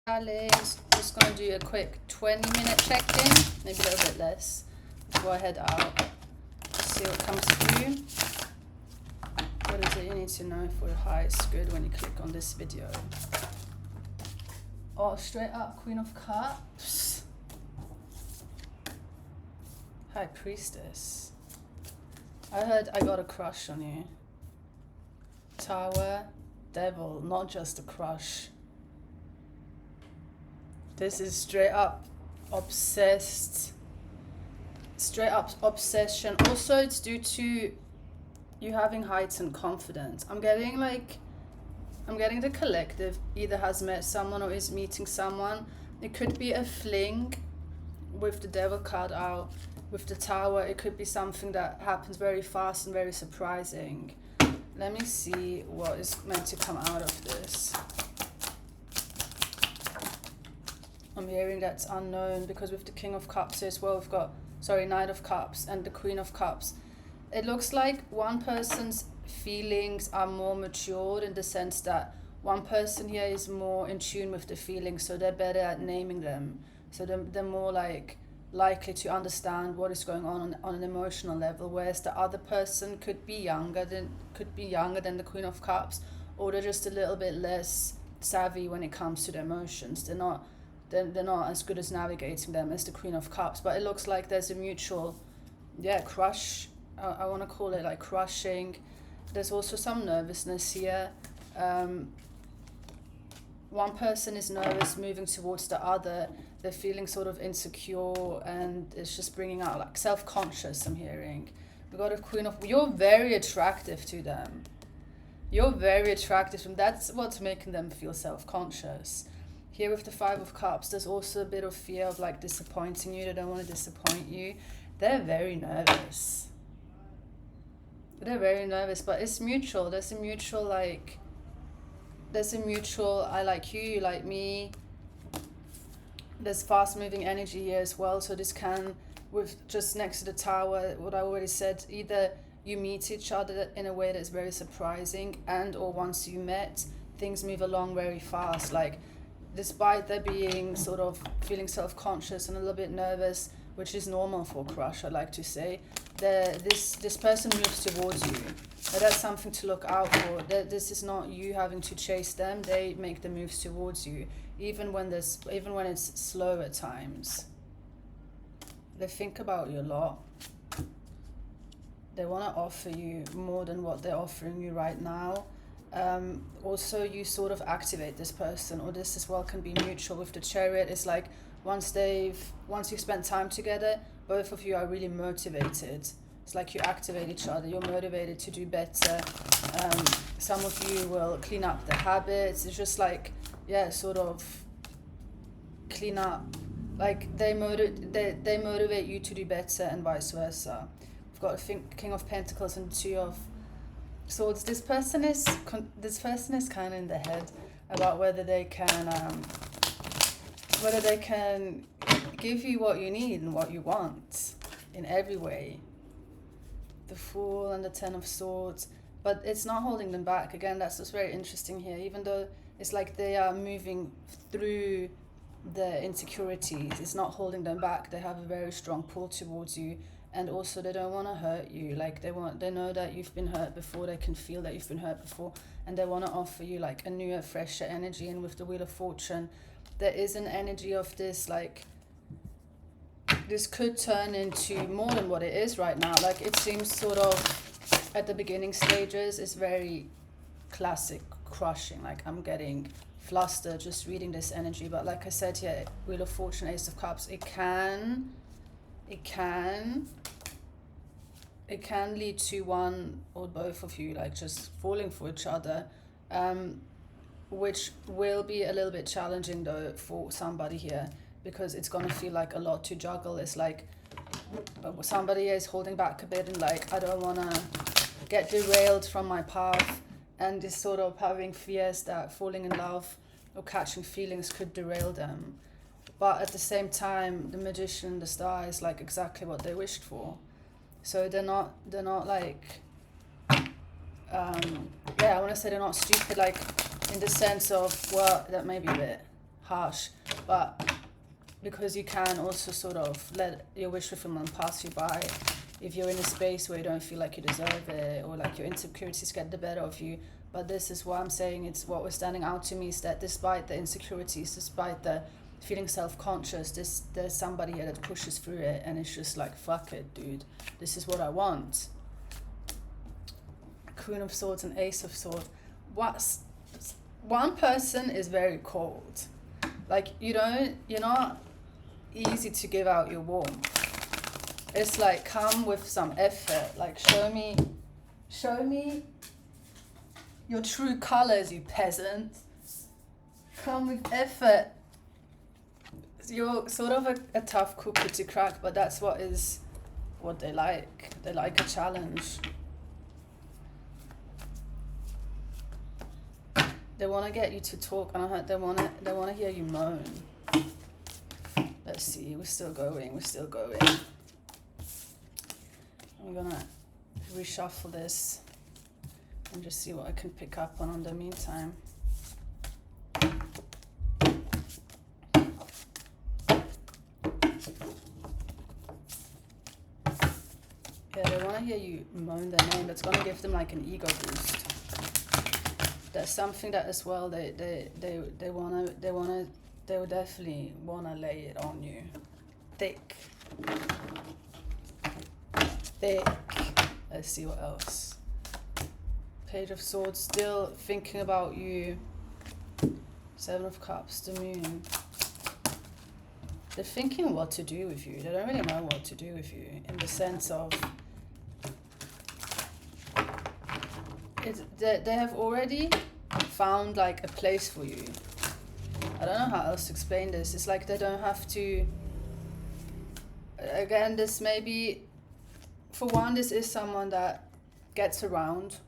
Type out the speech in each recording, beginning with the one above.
Alice, just gonna do a quick 20-minute check-in, maybe a little bit less, before I head out. See what comes through. What is it you need to know for your highest good when you click on this video? Oh, straight up, Queen of Cups. High Priestess. I heard I got a crush on you. Tower, Devil, not just a crush. This is straight up obsessed. Straight up obsession. Also, it's due to you having heightened confidence. I'm getting the collective either has met someone or is meeting someone. It could be a fling with the Devil card out. With the Tower, it could be something that happens very fast and very surprising. Let me see what is meant to come out of this. I'm hearing that's unknown, because with the King of Cups as well, we've got, Knight of Cups and the Queen of Cups. It looks like one person's feelings are more matured, in the sense that one person here is more in tune with the feelings, so they're better at naming them. So they're more likely to understand what is going on an emotional level, whereas the other person could be younger than the Queen of Cups, or they're just a little bit less savvy when it comes to their emotions. They're not as good as navigating them as the Queen of Cups, but it looks like there's a mutual, crush. I want to call it like crushing. There's also some nervousness here. One person is nervous moving towards the other. They're feeling sort of insecure, and it's just bringing out like self-conscious, I'm hearing. We got a Queen of... You're very attractive to them. You're very attractive to them. That's what's making them feel self-conscious. Here with the Five of Cups, there's also a bit of fear of like disappointing you. They don't want to disappoint you. They're very nervous. They're very nervous, but it's mutual. There's a mutual I like you, you like me. There's fast moving energy here as well. So this can, with just next to the Tower, what I already said, either you meet each other in a way that's very surprising, and or once you met, things move along very fast. Like, despite there being sort of feeling self-conscious and a little bit nervous, which is normal for a crush, I'd like to say, this person moves towards you. That's something to look out for. This is not you having to chase them. They make the moves towards you, even when it's slow at times. They think about you a lot. They want to offer you more than what they're offering you right now. Also, you sort of activate this person, or this as well can be mutual. With the Chariot, it's like once you spend time together, both of you are really motivated. It's like you activate each other. You're motivated to do better. Some of you will clean up the habits. It's just like, sort of clean up. Like they motivate you to do better, and vice versa. We've got King of Pentacles and Two of Swords. This person is kind of in the head about whether they can give you what you need and what you want in every way. The Fool and the Ten of Swords, but it's not holding them back. Again, that's what's very interesting here. Even though it's like they are moving through the insecurities, it's not holding them back. They have a very strong pull towards you. And also, they don't want to hurt you. Like, they know that you've been hurt before. They can feel that you've been hurt before, and they want to offer you like a newer, fresher energy. And with the Wheel of Fortune, there is an energy of this, like, this could turn into more than what it is right now. Like, it seems sort of at the beginning stages, it's very classic crushing. Like, I'm getting flustered just reading this energy. But like I said here, Wheel of Fortune, Ace of Cups, it can lead to one or both of you like just falling for each other, which will be a little bit challenging though for somebody here, because it's going to feel like a lot to juggle. It's like somebody is holding back a bit and like, I don't want to get derailed from my path, and is sort of having fears that falling in love or catching feelings could derail them. But at the same time, the Magician, the Star, is like exactly what they wished for. So they're not like, I want to say they're not stupid, like in the sense of, well, that may be a bit harsh, but because you can also sort of let your wish fulfillment pass you by if you're in a space where you don't feel like you deserve it, or like your insecurities get the better of you. But this is what I'm saying, it's what was standing out to me, is that despite the insecurities, despite the feeling self-conscious, there's somebody here that pushes through it, and it's just like, fuck it, dude, this is what I want. Queen of Swords and Ace of Swords. One person is very cold. Like, you're not easy to give out your warmth. It's like, come with some effort. Like, show me your true colors, you peasant. Come with effort. You're sort of a tough cookie to crack, but that's what they like. They like a challenge. They want to get you to talk, and they want to hear you moan. Let's see, we're still going. I'm gonna reshuffle this and just see what I can pick up on in the meantime. Yeah, they want to hear you moan their name. That's gonna give them like an ego boost. There's something that as well they will definitely wanna lay it on you, thick. Let's see what else. Page of Swords, still thinking about you. Seven of Cups, the Moon. They're thinking what to do with you. They don't really know what to do with you, in the sense of they have already found like a place for you. I don't know how else to explain this. It's like they don't have to. Again, this may be, for one, this is someone that gets around,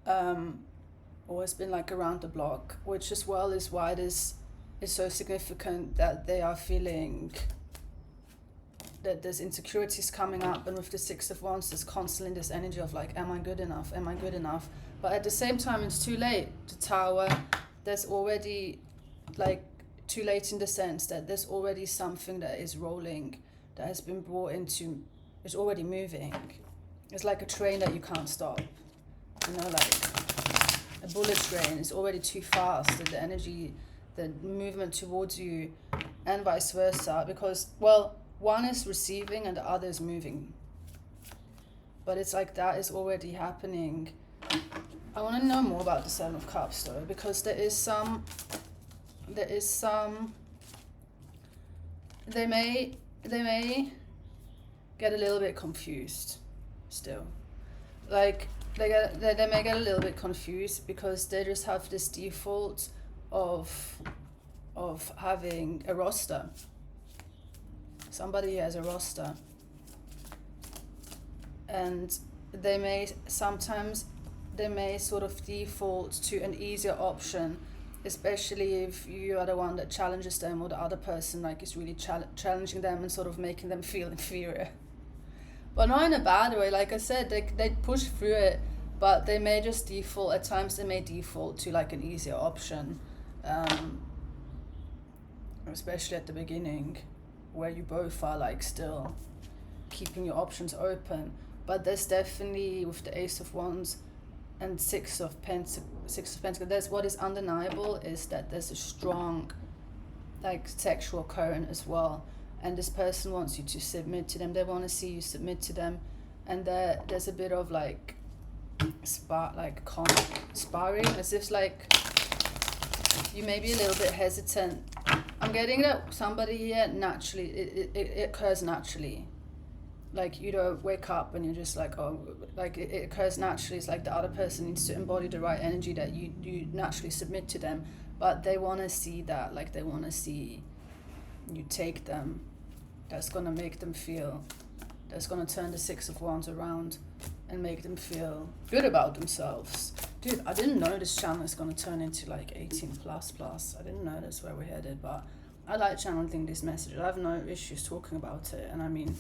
or has been like around the block, which as well is why this is so significant, that they are feeling that there's insecurities coming up, and with the Six of Wands, there's constantly this energy of like, am I good enough? Am I good enough? But at the same time, it's too late. The Tower, there's already like too late in the sense that there's already something that is rolling, that has been brought into, it's already moving. It's like a train that you can't stop. You know, like a bullet train is already too fast, the energy, the movement towards you, and vice versa, because, well, one is receiving and the other is moving. But it's like that is already happening. I want to know more about the Seven of Cups though, because there is some, they may get a little bit confused still. Like, they may get a little bit confused because they just have this default of having a roster. Somebody has a roster, and they may sort of default to an easier option, especially if you are the one that challenges them, or the other person like is really challenging them and sort of making them feel inferior. But not in a bad way. Like I said, they push through it, but they may just default, at times they may default to like an easier option, especially at the beginning, where you both are like still keeping your options open. But there's definitely, with the Ace of Wands and Six of Pentacles, there's what is undeniable is that there's a strong like sexual current as well, and this person wants you to submit to them. They want to see you submit to them, and there's a bit of like sparring, as if like you may be a little bit hesitant. I'm getting that somebody here naturally, it occurs naturally. Like, you don't wake up and you're just like, oh, like it occurs naturally. It's like the other person needs to embody the right energy that you naturally submit to them. But they want to see that, like they want to see you take them. That's going to make them feel, that's going to turn the Six of Wands around and make them feel good about themselves. Dude, I didn't know this channel is going to turn into like 18 plus. I didn't know that's where we're headed, but I like channeling these messages. I have no issues talking about it. And I mean,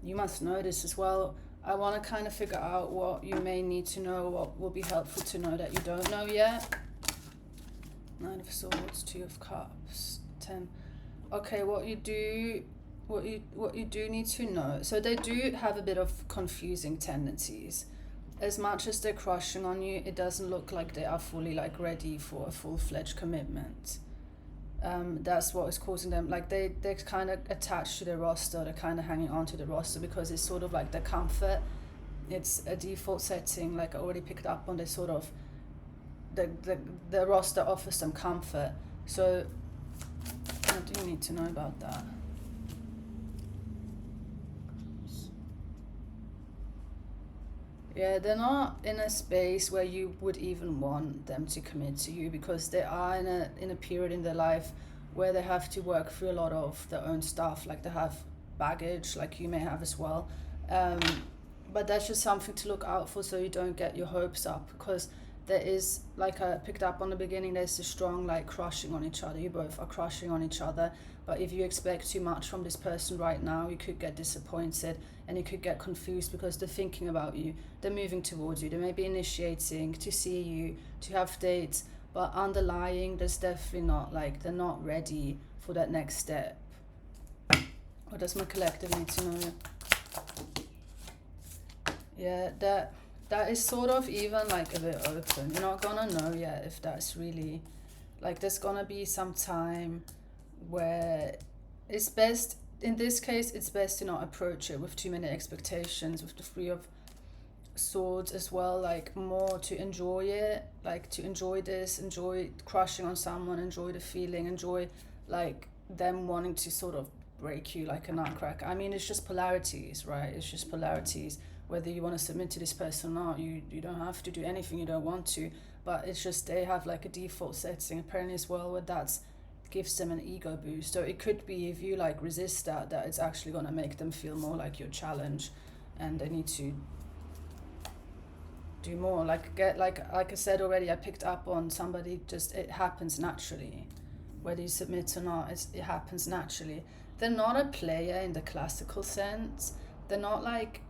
you must know this as well. I want to kind of figure out what you may need to know, what will be helpful to know that you don't know yet. Nine of Swords, Two of Cups, 10. Okay, what you do need to know. So they do have a bit of confusing tendencies. As much as they're crushing on you, it doesn't look like they are fully like ready for a full-fledged commitment. That's what is causing them, like they're kind of attached to the roster, they're kind of hanging on to the roster because it's sort of like their comfort. It's a default setting, like I already picked up on. They sort of, the roster offers them comfort. So what do you need to know about that? Yeah, they're not in a space where you would even want them to commit to you, because they are in a period in their life where they have to work through a lot of their own stuff, like they have baggage, like you may have as well. But that's just something to look out for, so you don't get your hopes up, because there is, like I picked up on the beginning, there's a strong like crushing on each other. You both are crushing on each other, but if you expect too much from this person right now, you could get disappointed and you could get confused, because they're thinking about you, they're moving towards you, they may be initiating to see you, to have dates, but underlying, there's definitely not, like, they're not ready for that next step. What does my collective need to know? Yeah, that is sort of even like a bit open. You're not gonna know yet if that's really, like, there's gonna be some time where it's best, in this case, it's best to not approach it with too many expectations, with the Three of Swords as well, like more to enjoy it, like to enjoy this, enjoy crushing on someone, enjoy the feeling, enjoy like them wanting to sort of break you like a nutcracker. I mean, it's just polarities, right? It's just polarities. Whether you want to submit to this person or not, you don't have to do anything you don't want to, but it's just they have like a default setting apparently as well, where that's gives them an ego boost. So it could be, if you like resist that it's actually going to make them feel more like your challenge, and they need to do more, like get like I said already, I picked up on somebody, just it happens naturally, whether you submit or not, it happens naturally. They're not a player in the classical sense. They're not like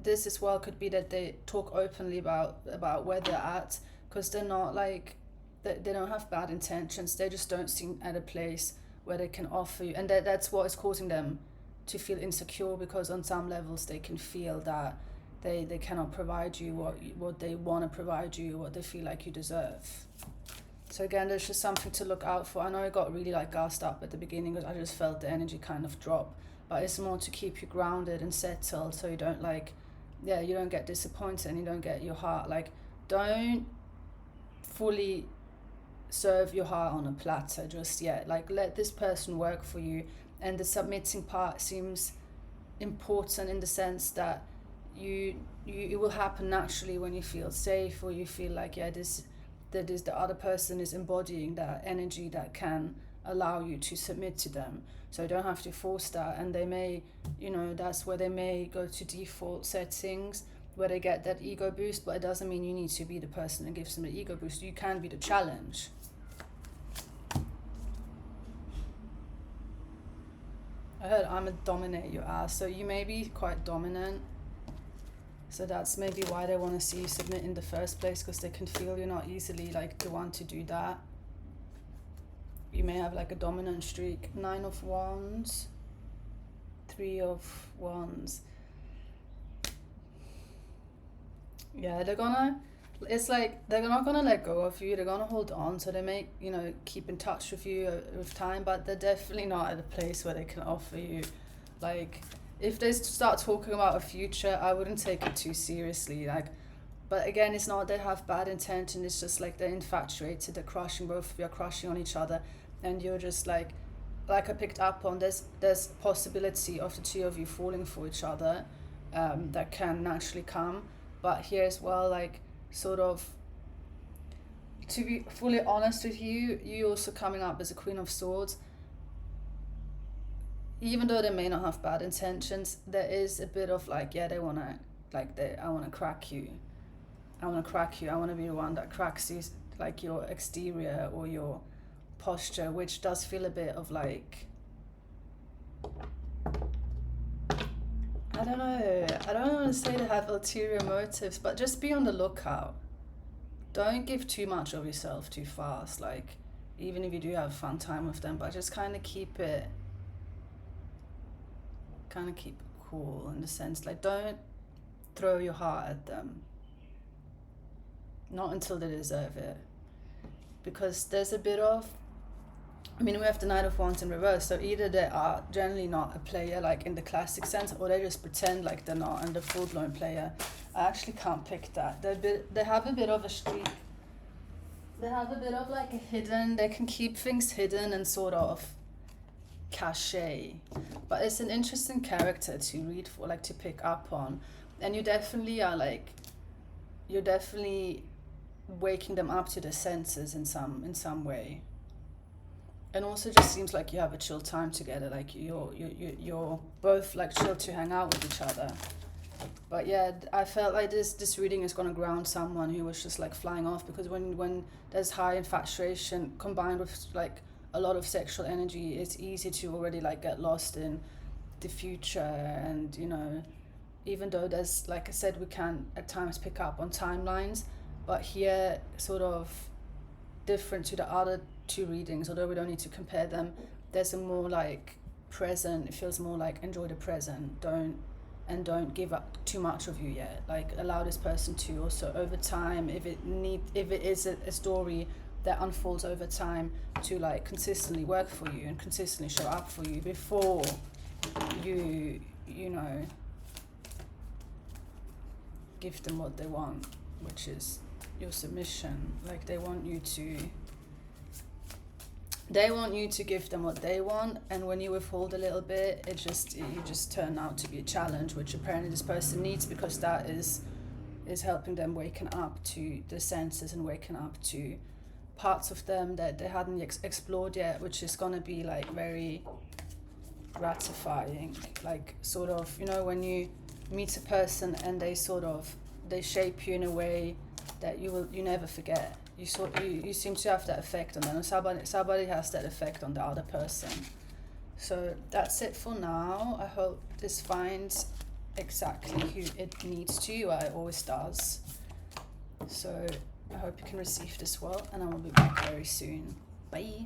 this as well could be that they talk openly about where they're at, because they're not like, they don't have bad intentions, they just don't seem at a place where they can offer you, and that's what is causing them to feel insecure, because on some levels they can feel that they cannot provide you what they want to provide you, what they feel like you deserve. So again, there's just something to look out for. I know I got really like gassed up at the beginning because I just felt the energy kind of drop, but it's more to keep you grounded and settled, so you don't like, yeah, you don't get disappointed and you don't get your heart, like, don't fully serve your heart on a platter just yet. Like, let this person work for you, and the submitting part seems important in the sense that you it will happen naturally when you feel safe, or you feel like, yeah, the other person is embodying that energy that can allow you to submit to them. So you don't have to force that, and they may, that's where they may go to default settings where they get that ego boost, but it doesn't mean you need to be the person that gives them the ego boost. You can be the challenge. I heard I'm a dominate your ass, so you may be quite dominant. So that's maybe why they want to see you submit in the first place, because they can feel you're not easily like the one to do that. You may have like a dominant streak. 9 of Wands, 3 of Wands. Yeah, it's like they're not gonna let go of you, they're gonna hold on, so they may, keep in touch with you with time, but they're definitely not at a place where they can offer you, like, if they start talking about a future, I wouldn't take it too seriously, like, but again, it's not they have bad intention, it's just like they're infatuated, they're crushing, both of you are crushing on each other, and you're just like I picked up on, there's possibility of the two of you falling for each other, that can naturally come, but here as well, like, sort of, to be fully honest with you, you also coming up as a Queen of Swords, even though they may not have bad intentions, there is a bit of like, yeah, they want to, like, I want to crack you, I want to be the one that cracks you, like your exterior or your posture, which does feel a bit of like, I don't know, I don't want to say they have ulterior motives, but just be on the lookout. don't give too much of yourself too fast, like even if you do have a fun time with them, but just kind of keep it cool, in the sense like don't throw your heart at them, not until they deserve it, because there's a bit of, I mean, we have the Knight of Wands in reverse, so either they are generally not a player like in the classic sense, or they just pretend like they're not and they're full-blown player. I actually can't pick that. They have a bit of a streak. They have a bit of like a hidden, they can keep things hidden and sort of cachet. But it's an interesting character to read for, like to pick up on. And you definitely are like, you're definitely waking them up to the senses in some way. And also just seems like you have a chill time together, like you're both like chill to hang out with each other. But yeah, I felt like this reading is going to ground someone who was just like flying off, because when there's high infatuation combined with like a lot of sexual energy, it's easy to already like get lost in the future. And you know, even though there's, like I said, we can at times pick up on timelines, but here sort of different to the other two readings, although we don't need to compare them, there's a more like present, it feels more like enjoy the present, don't give up too much of you yet, like allow this person to also over time, if it is a story that unfolds over time, to like consistently work for you and consistently show up for you before you know, give them what they want, which is your submission. Like they want you to give them what they want, and when you withhold a little bit, you just turn out to be a challenge, which apparently this person needs, because that is helping them waken up to the senses and waken up to parts of them that they hadn't explored yet, which is going to be like very gratifying. Like sort of, you know, when you meet a person and they shape you in a way that you never forget. You seem to have that effect on them, and somebody has that effect on the other person. So that's it for now. I hope this finds exactly who it needs to. It always does. So I hope you can receive this well, and I will be back very soon. Bye.